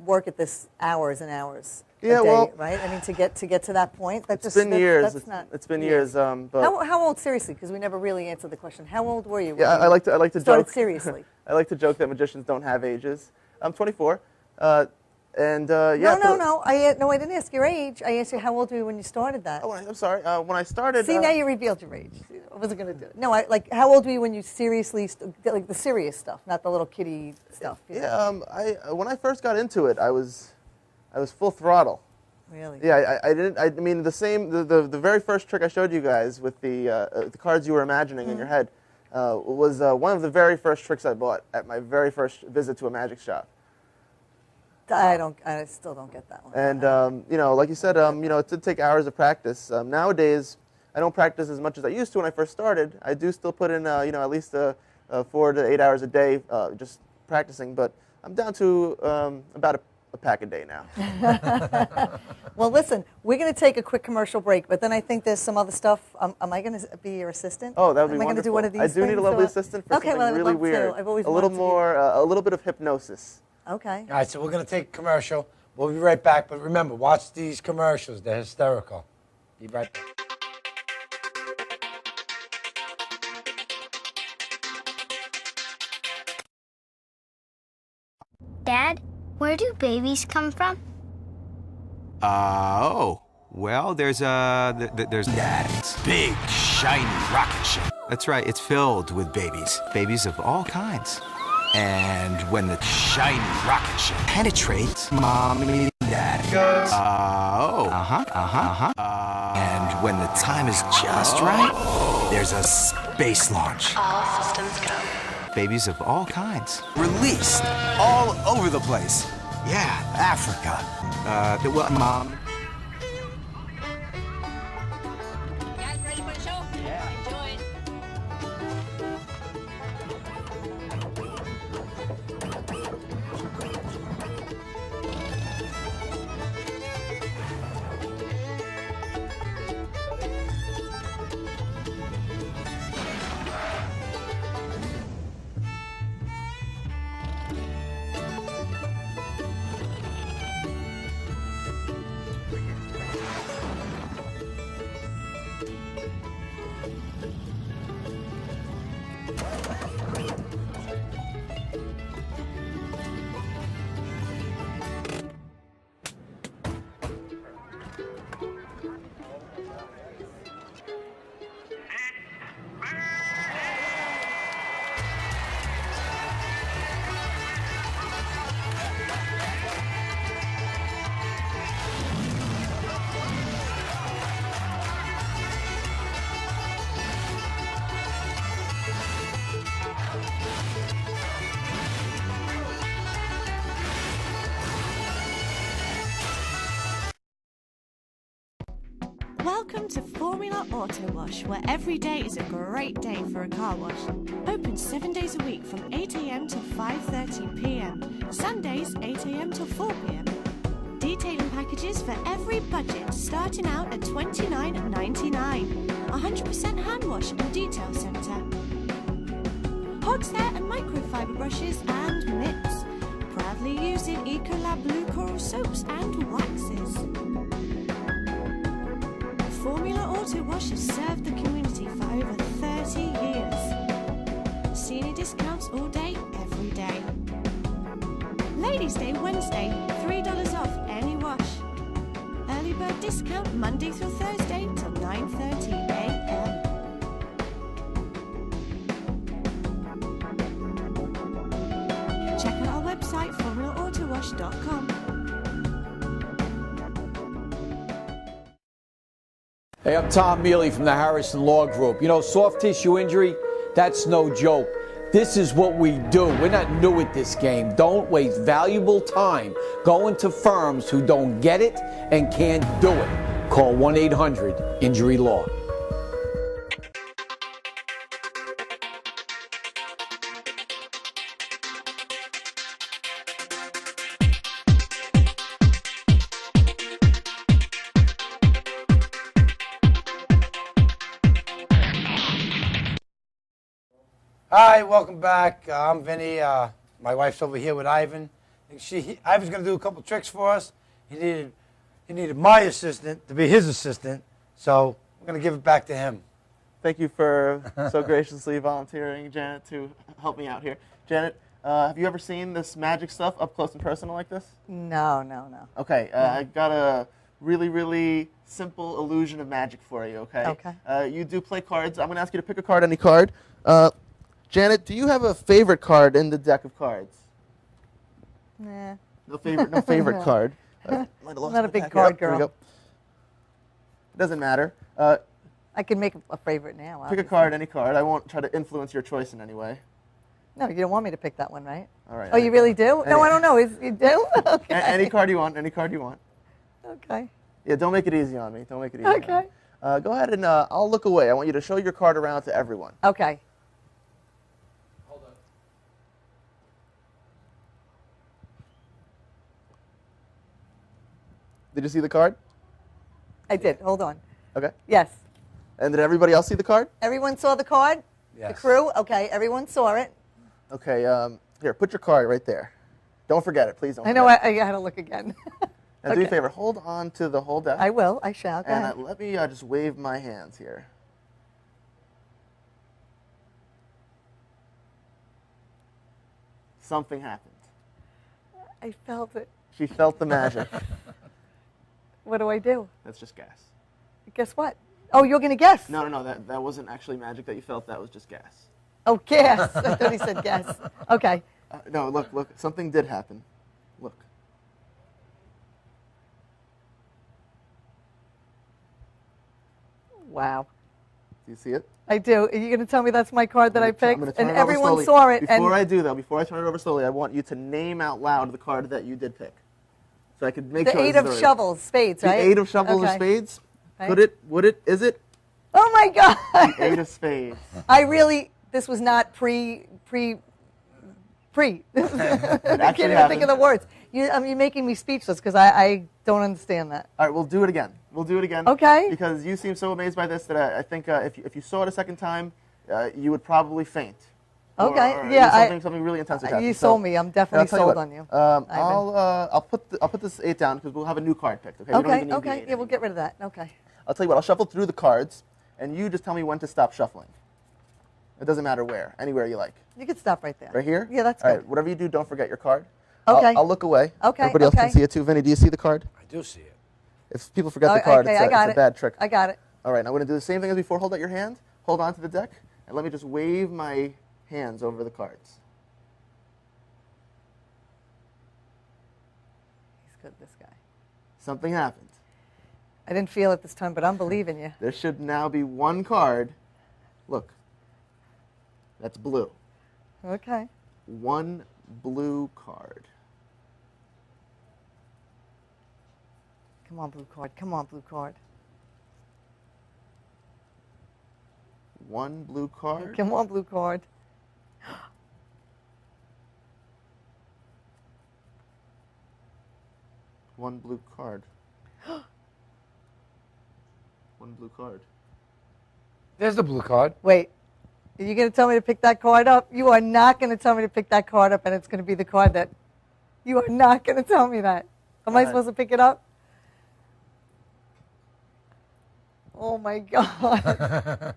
work at this hours and hours. Yeah, a day, well- right? I mean, to get to that point, It's been years. It's been years. But How old? Seriously, because we never really answered the question. How old were you? when yeah, you I like to started joke. seriously. I like to joke that magicians don't have ages. I'm 24, and yeah. No, I didn't ask your age. I asked you how old were you when you started that. Oh, I'm sorry. When I started. See, now you reveled your age. I wasn't going to do it. No, like how old were you when you seriously like the serious stuff, not the little kiddie stuff? you know? Yeah. When I first got into it, I was full throttle. Really? Yeah, I didn't. I mean, the very first trick I showed you guys with the cards you were imagining in your head was one of the very first tricks I bought at my very first visit to a magic shop. I still don't get that one. And you know, like you said, you know, it did take hours of practice. Nowadays, I don't practice as much as I used to when I first started. I do still put in, you know, at least 4 to 8 hours a day just practicing. But I'm down to about a pack a day now. Well, listen, we're going to take a quick commercial break, but then I think there's some other stuff. Am I going to be your assistant? Oh, that would be Am I going to wonderful. do one of these I do need a things, lovely or- assistant for Okay, something well, I would really love to. weird. I've always a little wanted to- more, a little bit of hypnosis. Okay. All right, so we're going to take a commercial. We'll be right back. But remember, watch these commercials. They're hysterical. Be right back. Dad, where do babies come from? Well, there's Dad's big, shiny rocket ship. That's right, it's filled with babies. Babies of all kinds. And when the shiny rocket ship penetrates, Mommy and Dad goes, and when the time is just right, there's a space launch. All systems go. Babies of all kinds. Released all over the place. Yeah, Africa. Well, Mom. Guys, ready for the show? Yeah. Enjoy. Welcome to Formula Auto Wash, where every day is a great day for a car wash. Open 7 days a week from 8 a.m. till 5:30 p.m. Sundays 8 a.m. till 4 p.m. Detailing packages for every budget, starting out at $29.99. 100% hand wash and detail centre. Hog's hair and microfiber brushes and mitts. Proudly using Ecolab Blue Coral soaps and waxes. Formula Auto Wash has served the community for over 30 years. Senior discounts all day, every day. Ladies' Day Wednesday, $3 off any wash. Early bird discount Monday through Thursday till 9:30 a.m. Check out our website, formulaautowash.com. Hey, I'm Tom Mealy from the Harrison Law Group. You know, soft tissue injury, that's no joke. This is what we do. We're not new at this game. Don't waste valuable time going to firms who don't get it and can't do it. Call 1-800-INJURY-LAW. Hi, welcome back. I'm Vinny. My wife's over here with Ivan. Ivan's going to do a couple tricks for us. He needed my assistant to be his assistant, so we're going to give it back to him. Thank you for so graciously volunteering, Janet, to help me out here. Janet, have you ever seen this magic stuff up close and personal like this? No. Okay, I got a really, really simple illusion of magic for you, okay? Okay. You do play cards. I'm going to ask you to pick a card, any card. Janet, do you have a favorite card in the deck of cards? Nah. No favorite card. I'm not a big card girl. It doesn't matter. I can make a favorite now. Pick a card, any card. I won't try to influence your choice in any way. No, you don't want me to pick that one, right? All right. Oh, you really do? No, I don't know. You do? Okay. Any card you want. Any card you want. Okay. Yeah, don't make it easy on me. Don't make it easy on me. Go ahead and I'll look away. I want you to show your card around to everyone. Okay. Hold on. Did you see the card? I did. Hold on. Okay. Yes. And did everybody else see the card? Everyone saw the card? Yes. The crew? Okay, everyone saw it. Okay, here, put your card right there. Don't forget it, please don't forget I know it. I had to look again. Now do me a favor, hold on to the whole deck. I will, I shall. Go ahead. And let me just wave my hands here. Something happened. I felt it. She felt the magic. What do I do? That's just gas. Guess what? Oh, you're going to guess. No, that wasn't actually magic that you felt. That was just gas. Oh, gas. I thought he said guess. Okay. No, look, something did happen. Look. Wow. Do you see it? I do. Are you going to tell me that's my card that I picked? And it everyone over saw it. Before I do, though, before I turn it over slowly, I want you to name out loud the card that you did pick. So I could make sure the eight of shovels, spades, right? The eight of shovels or spades? Okay. Is it? Oh, my God. The eight of spades. This was not pre. I can't even think of the words. You're making me speechless because I don't understand that. All right, we'll do it again. Okay. Because you seem so amazed by this that I think if you saw it a second time, you would probably faint. Okay. Or something really intense would happen. You sold me. I'm definitely sold on you. I'll put this 8 down because we'll have a new card picked. Okay. Okay. Yeah, we'll get rid of that. Okay. I'll tell you what. I'll shuffle through the cards, and you just tell me when to stop shuffling. It doesn't matter where. Anywhere you like. You can stop right there. Right here? Yeah, that's good. All right. Whatever you do, don't forget your card. Okay. I'll look away. Okay. Everybody else can see it too. Vinny, do you see the card? I do see it. If people forget the card, okay, it's a bad trick. I got it. All right, now we're going to do the same thing as before. Hold out your hand, hold on to the deck, and let me just wave my hands over the cards. He's good, this guy. Something happened. I didn't feel it this time, but I'm believing you. There should now be one card. Look, that's blue. Okay. One blue card. Come on, blue card. Come on, blue card. One blue card. Come on, blue card. One blue card. One blue card. There's the blue card. Wait. Are you going to tell me to pick that card up? You are not going to tell me to pick that card up, and it's going to be the card that... You are not going to tell me that. Am I supposed to pick it up? Oh, my God.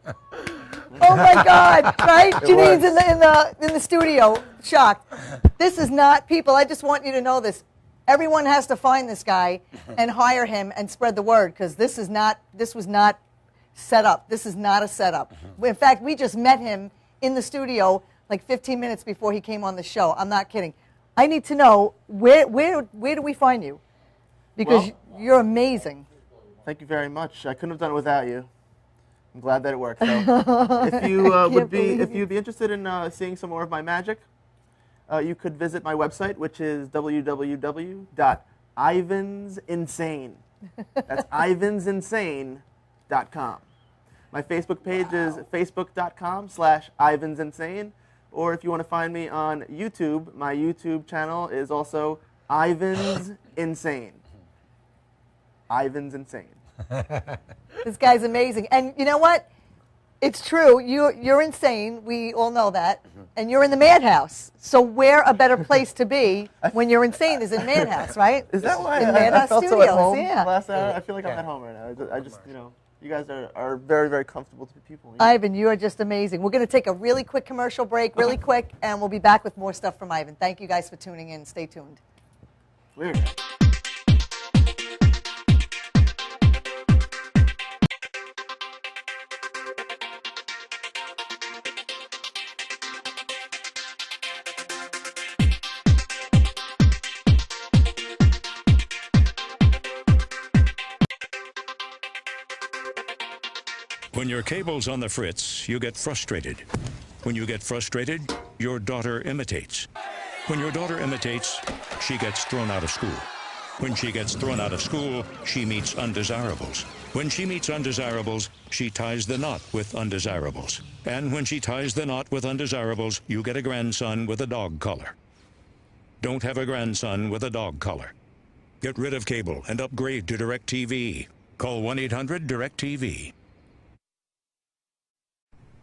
Oh, my God. Right? Janine's in the studio, shocked. This is not... People, I just want you to know this. Everyone has to find this guy and hire him and spread the word, because this was not set up. This is not a setup. In fact, we just met him in the studio like 15 minutes before he came on the show. I'm not kidding. I need to know, where do we find you? Because you're amazing. Thank you very much. I couldn't have done it without you. I'm glad that it worked. So, if you'd be interested in seeing some more of my magic, you could visit my website, which is www.ivansinsane. That's ivansinsane.com. My Facebook page is facebook.com/ivansinsane. Or if you want to find me on YouTube, my YouTube channel is also Ivan's Insane. Ivan's Insane. This guy's amazing. And you know what? It's true. You're insane. We all know that. And you're in the madhouse. So where a better place to be when you're insane is in madhouse, right? Is that why in I felt Studios, so at home yeah. last hour? I feel like I'm at home right now. I just, you guys are very, very comfortable to be people. Ivan, you are just amazing. We're going to take a really quick commercial break, really quick, and we'll be back with more stuff from Ivan. Thank you guys for tuning in. Stay tuned. Weird. When your cable's on the fritz, you get frustrated. When you get frustrated, your daughter imitates. When your daughter imitates, she gets thrown out of school. When she gets thrown out of school, she meets undesirables. When she meets undesirables, she ties the knot with undesirables. And when she ties the knot with undesirables, you get a grandson with a dog collar. Don't have a grandson with a dog collar. Get rid of cable and upgrade to DirecTV. Call 1-800-DirecTV.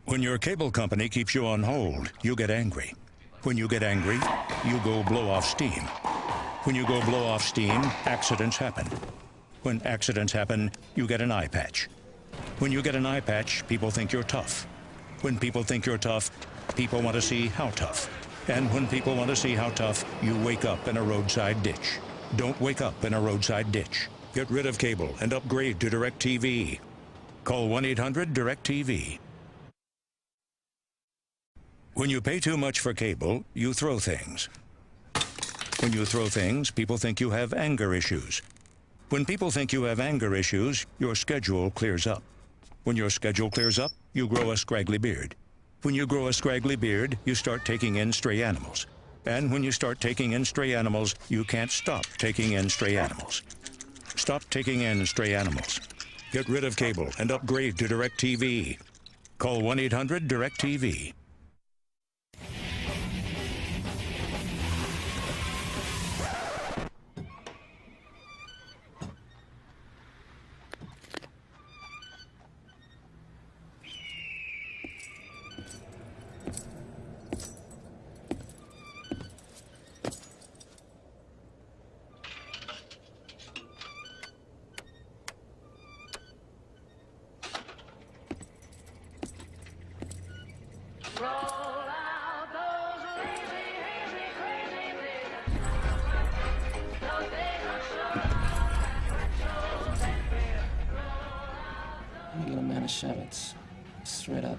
When your cable company keeps you on hold, you get angry. When you get angry, you go blow off steam. When you go blow off steam, accidents happen. When accidents happen, you get an eye patch. When you get an eye patch, people think you're tough. When people think you're tough, people want to see how tough. And when people want to see how tough, you wake up in a roadside ditch. Don't wake up in a roadside ditch. Get rid of cable and upgrade to DirecTV. Call 1-800-DirecTV. When you pay too much for cable, you throw things. When you throw things, people think you have anger issues. When people think you have anger issues, your schedule clears up. When your schedule clears up, you grow a scraggly beard. When you grow a scraggly beard, you start taking in stray animals. And when you start taking in stray animals, you can't stop taking in stray animals. Stop taking in stray animals. Get rid of cable and upgrade to DirecTV. Call 1-800-DirecTV. Shavitz. Straight up.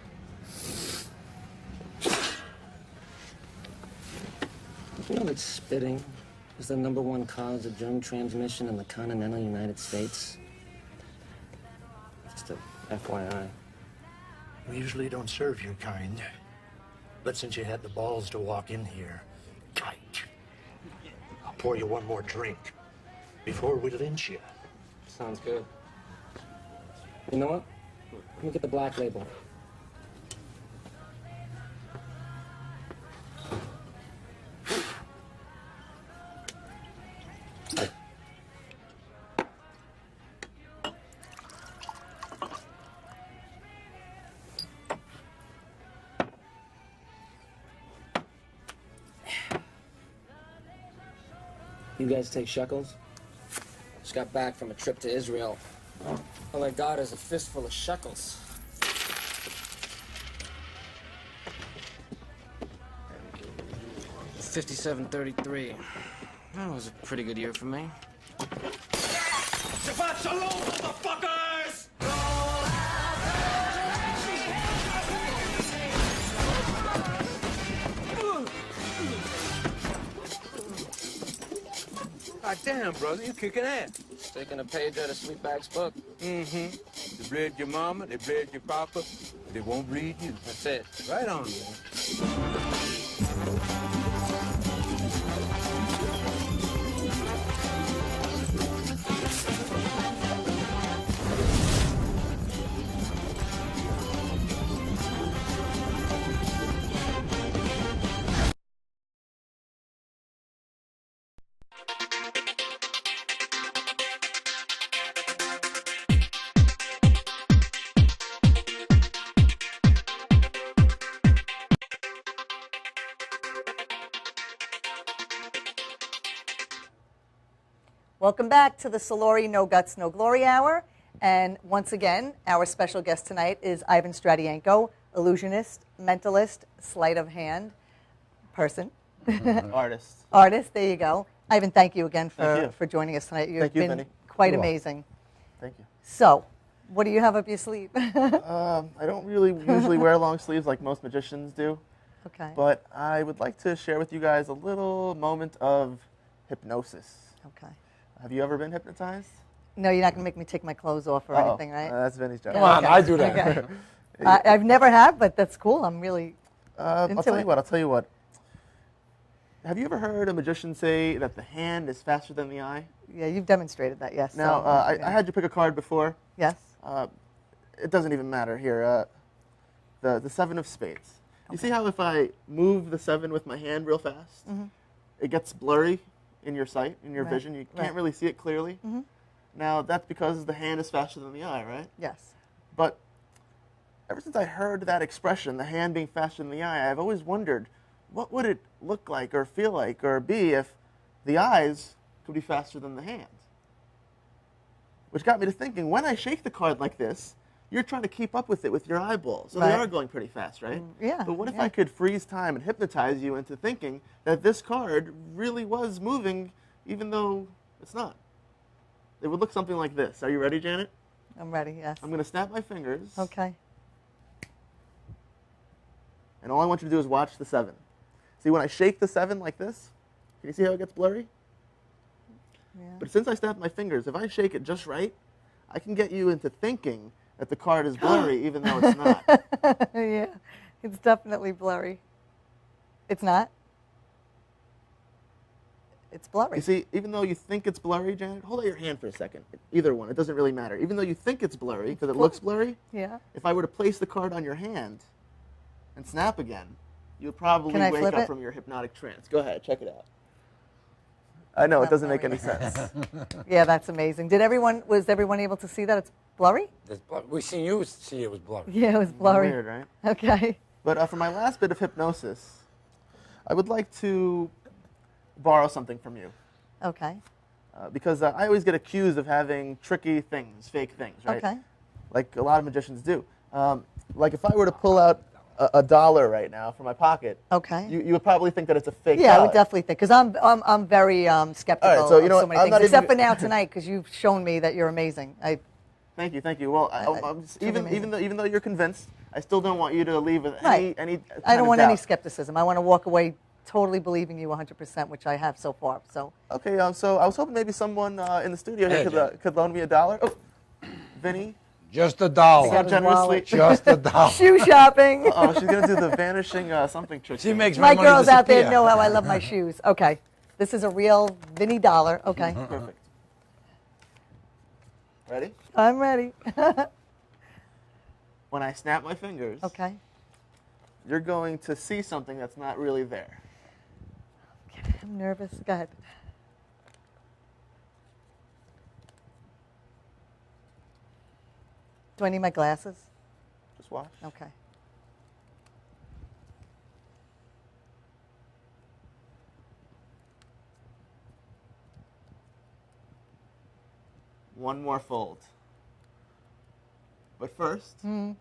You know that spitting is the #1 cause of germ transmission in the continental United States? Just a FYI. We usually don't serve your kind. But since you had the balls to walk in here, kite. I'll pour you one more drink before we lynch you. Sounds good. You know what? Let me get the black label. You guys take shekels? Just got back from a trip to Israel. All I got is a fistful of shekels. $57.33. That was a pretty good year for me. Shabbat shalom, motherfuckers! God damn, brother, you kicking ass. Taking a page out of Sweetback's book. Mm-hmm. They bred your mama, they bred your papa, they won't breed you. That's it. Right on, man. Welcome back to the Soluri No Guts, No Glory Hour. And once again, our special guest tonight is Ivan Stradienko, illusionist, mentalist, sleight of hand person. Artist. Artist, there you go. Ivan, thank you again Thank you. for joining us tonight. You've Thank you, been Vinny. quite You're welcome. amazing. Thank you. So, what do you have up your sleeve? I don't really usually wear long sleeves like most magicians do. Okay. But I would like to share with you guys a little moment of hypnosis. Okay. Have you ever been hypnotized? No, you're not going to make me take my clothes off or anything, right? That's Vinny's job. Come on, I do that. Okay. I've never have, but that's cool. I'm really I'll into tell it. you what. I'll tell you what. Have you ever heard a magician say that the hand is faster than the eye? Yeah, you've demonstrated that, yes. Now, so, I had you pick a card before. Yes. It doesn't even matter here. The 7 of spades. Okay. You see how if I move the 7 with my hand real fast, it gets blurry in your sight, in your vision. You can't really see it clearly. Now, that's because the hand is faster than the eye, right? Yes. But ever since I heard that expression, the hand being faster than the eye, I've always wondered, what would it look like or feel like or be if the eyes could be faster than the hand? Which got me to thinking, when I shake the card like this, you're trying to keep up with it with your eyeballs. So they are going pretty fast, right? Yeah. But what if I could freeze time and hypnotize you into thinking that this card really was moving even though it's not? It would look something like this. Are you ready, Janet? I'm ready, yes. I'm going to snap my fingers. Okay. And all I want you to do is watch the 7. See, when I shake the 7 like this, can you see how it gets blurry? Yeah. But since I snap my fingers, if I shake it just right, I can get you into thinking that the card is blurry even though it's not. Yeah, it's definitely blurry. It's not? It's blurry. You see, even though you think it's blurry, Janet, hold out your hand for a second. Either one, it doesn't really matter. Even though you think it's blurry, because it looks blurry, Yeah. if I were to place the card on your hand and snap again, you would probably Can I wake flip up it? from your hypnotic trance. Go ahead, check it out. I know, it Not doesn't make blurry. any sense. Yeah, that's amazing. Was everyone able to see that it's blurry? We seen you see it was blurry. Yeah, it was blurry. Weird, right? Okay. But for my last bit of hypnosis, I would like to borrow something from you. Okay. Because I always get accused of having tricky things, fake things, right? Okay. Like a lot of magicians do. Like if I were to pull out a dollar right now from my pocket, Okay. you would probably think that it's a fake Yeah, I dollar. would definitely think, because I'm very skeptical All right, so, you of know so what, many I'm things, not except even- for now tonight, because you've shown me that you're amazing. Thank you, thank you. Well, even though you're convinced, I still don't want you to leave with Right. any I don't want doubt. any skepticism. I want to walk away totally believing you 100%, which I have so far. So Okay, so I was hoping maybe someone in the studio here Hey, Jen. could loan me $1. Oh, Vinny. Just $1. So generously. Just $1. shoe shopping. Oh, she's gonna do the vanishing something trick. She makes My money girls out there disappear. know how I love my shoes. Okay, this is a real Vinny dollar. Okay, Perfect. Ready? I'm ready. When I snap my fingers, Okay. you're going to see something that's not really there. I'm nervous. Go ahead. Do I need my glasses? Just watch. Okay. One more fold. But first, it's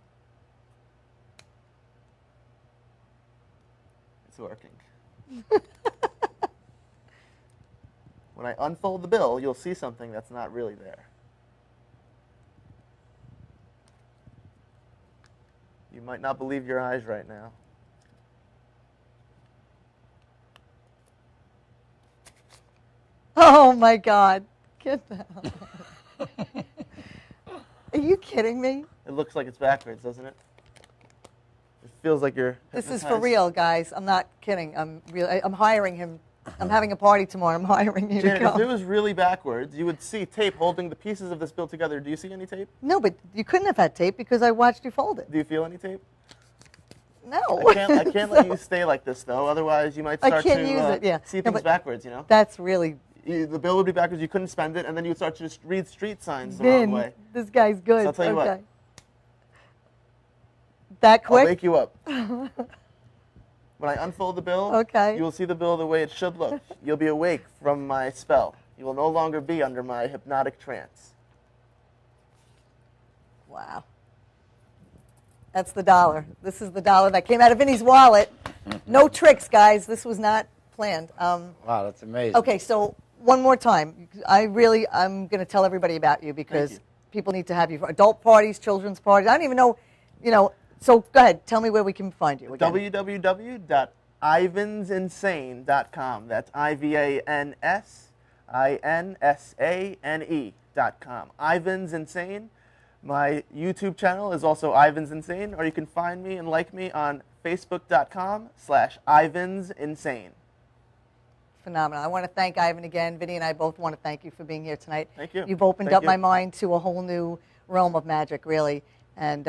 working. When I unfold the bill, you'll see something that's not really there. You might not believe your eyes right now. Oh my God. Get the hell out. Are you kidding me? It looks like it's backwards, doesn't it? It feels like you're This is for hypnotized. real, guys. I'm not kidding. I'm hiring him. I'm having a party tomorrow. I'm hiring you to Janet, if come. it was really backwards, you would see tape holding the pieces of this bill together. Do you see any tape? No, but you couldn't have had tape because I watched you fold it. Do you feel any tape? No. I can't let you stay like this, though. Otherwise, you might I start can't to use it, yeah. see No, things but backwards, you know? That's really... The bill would be backwards. You couldn't spend it, and then you would start to just read street signs the wrong Vin, way. this guy's good. So I'll tell you okay. what. That quick? I'll wake you up. When I unfold the bill, Okay. you will see the bill the way it should look. You'll be awake from my spell. You will no longer be under my hypnotic trance. Wow. That's the dollar. This is the dollar that came out of Vinny's wallet. No tricks, guys. This was not planned. Wow, that's amazing. Okay, so one more time. I'm going to tell everybody about you because people need to have you for adult parties, children's parties. I don't even know, so go ahead. Tell me where we can find you again. www.ivansinsane.com. That's IvanSInsane.com. Ivan's Insane. My YouTube channel is also Ivan's Insane, or you can find me and like me on Facebook.com/Ivan'sInsane. Phenomenal. I want to thank Ivan again. Vinny and I both want to thank you for being here tonight. Thank you. You've opened up my mind to a whole new realm of magic, really. And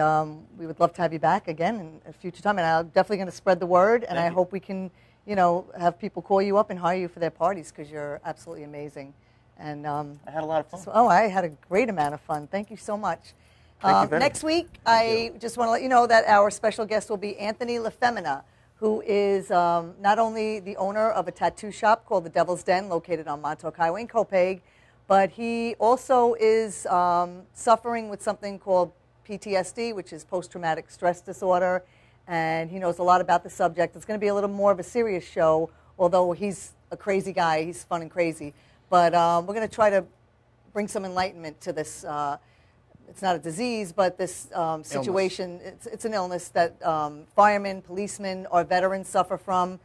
we would love to have you back again in a future time. And I'm definitely going to spread the word. And I hope we can, have people call you up and hire you for their parties because you're absolutely amazing. And I had a lot of fun. I had a great amount of fun. Thank you so much. Thank you, Vinny. Next week, I just want to let you know that our special guest will be Anthony LaFemina, who is not only the owner of a tattoo shop called the Devil's Den, located on Montauk Highway in Copaig, but he also is suffering with something called PTSD, which is post-traumatic stress disorder, and he knows a lot about the subject. It's going to be a little more of a serious show, although he's a crazy guy. He's fun and crazy. But we're going to try to bring some enlightenment to this. It's not a disease, but this situation, it's an illness that firemen, policemen, or veterans suffer from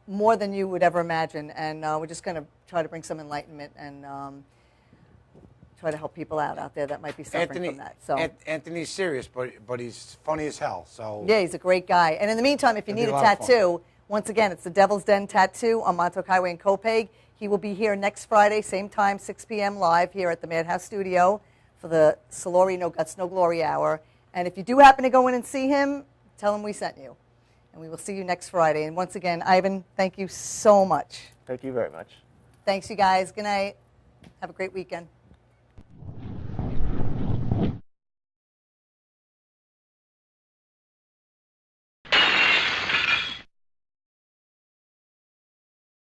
more than you would ever imagine. And we're just going to try to bring some enlightenment and try to help people out there that might be suffering from that. So Anthony's serious, but he's funny as hell. So yeah, he's a great guy. And in the meantime, if you need a tattoo, once again, it's the Devil's Den Tattoo on Montauk Highway in Copaig. He will be here next Friday, same time, 6 p.m. live here at the Madhouse Studio for the Soluri No Guts, No Glory Hour. And if you do happen to go in and see him, tell him we sent you. And we will see you next Friday. And once again, Ivan, thank you so much. Thank you very much. Thanks, you guys. Good night. Have a great weekend.